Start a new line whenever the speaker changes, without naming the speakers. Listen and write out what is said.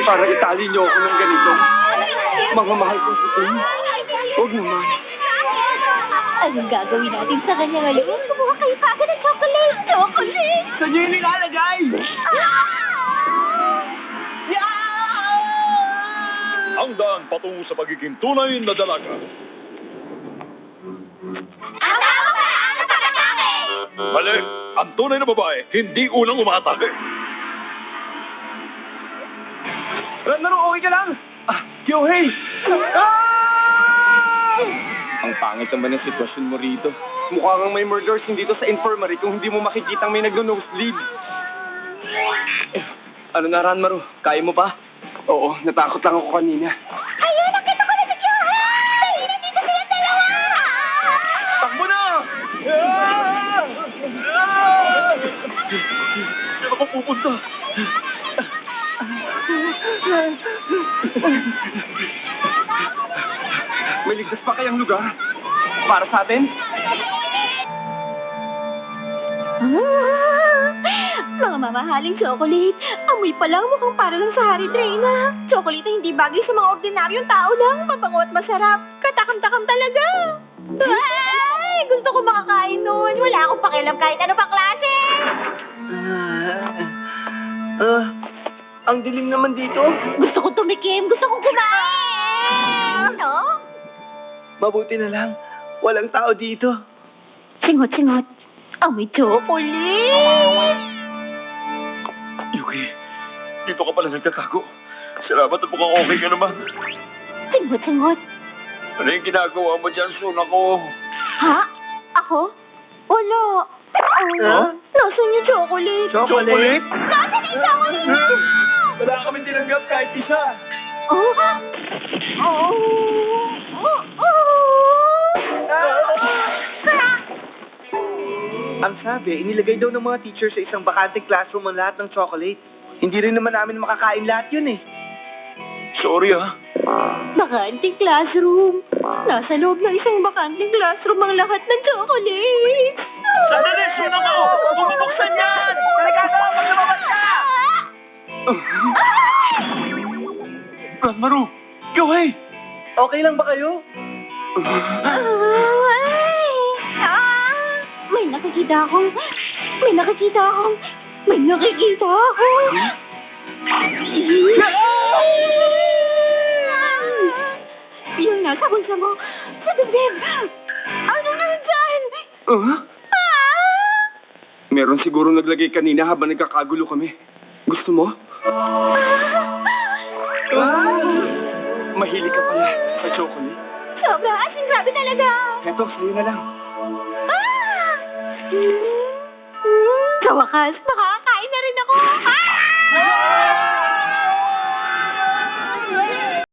para itali niyo ako ng ganito. Mga mahal kong putin. Huwag naman.
Anong gagawin natin sa kanya ngayon? Kumuha kayo pa agad ng chocolate! Chocolate!
Saan niyo yung nilalagay?
Ang daan patungo sa pagiging tunay na dalaga.
Ang tama ka! Ang pag-atake!
Mali, ang tunay na babae, hindi unang umatake.
Ranmaro, okay ka lang? Kyohei! Ang pangit naman ng sitwasyon mo rito. Mukha kang may murder scene dito sa infirmary kung hindi mo makikitang may nagno-nosebleed. Ano na, Ranmaro? Kaya mo pa? Oo, natakot lang ako kanina.
Ayun! Nakita ko na si Kyohei! Nandito silang dalawa!
Takbo na!
Saan ako pupunta?
May ligtas pa kayang lugar? Para sa atin?
Mga mamahaling chocolate. Amoy pa lang mukhang para lang sa Hari Dreyna. Chocolate na hindi bagay sa mga ordinaryong tao lang. Mabango at masarap. Katakam-takam talaga. Ay! Gusto ko makakain nun. Wala akong pakialam kahit ano pang klase.
Ang dilim naman dito.
Gusto ko tumikim. Gusto kong kumain. No?
Mabuti na lang. Walang tao dito.
Singot-singot. Amoy chocolate.
Yuki, dito ka pala nagtatago. Salamat na mukhang okay ka naman.
Singot-singot.
Ano yung ginagawa mo dyan, Suna ko?
Ha? Ako? Wala.
Huh?
Nasaan yung chocolate?
Chocolate?
Nasaan yung chocolate na?
Wala kami tinanggap kahit isa.
Oh? Oh? Oh? Oh?
Ang sabi, inilagay daw ng mga teacher sa isang bakanteng classroom ang lahat ng chocolate. Hindi rin naman namin makakain lahat yun eh.
Sorry, ha?
Bakanting classroom. Nasa loob ng isang bakanting classroom ang lahat ng chocolate.
Sandali, Suna ko! Bumubuksan yan!
Delikado, pag lumabas ka!
Ranmaru! Kyohei!
Okay lang ba kayo?
May nakikita akong... Yung nasa bulsa mo, sa dibdib. Ano nandyan?
Meron siguro naglagay kanina habang nagkakagulo kami. Gusto mo? Mahilig ka pala sa chocolate.
Sobra, asin grabe talaga.
Eto, sa'yo na lang.
Sa wakas,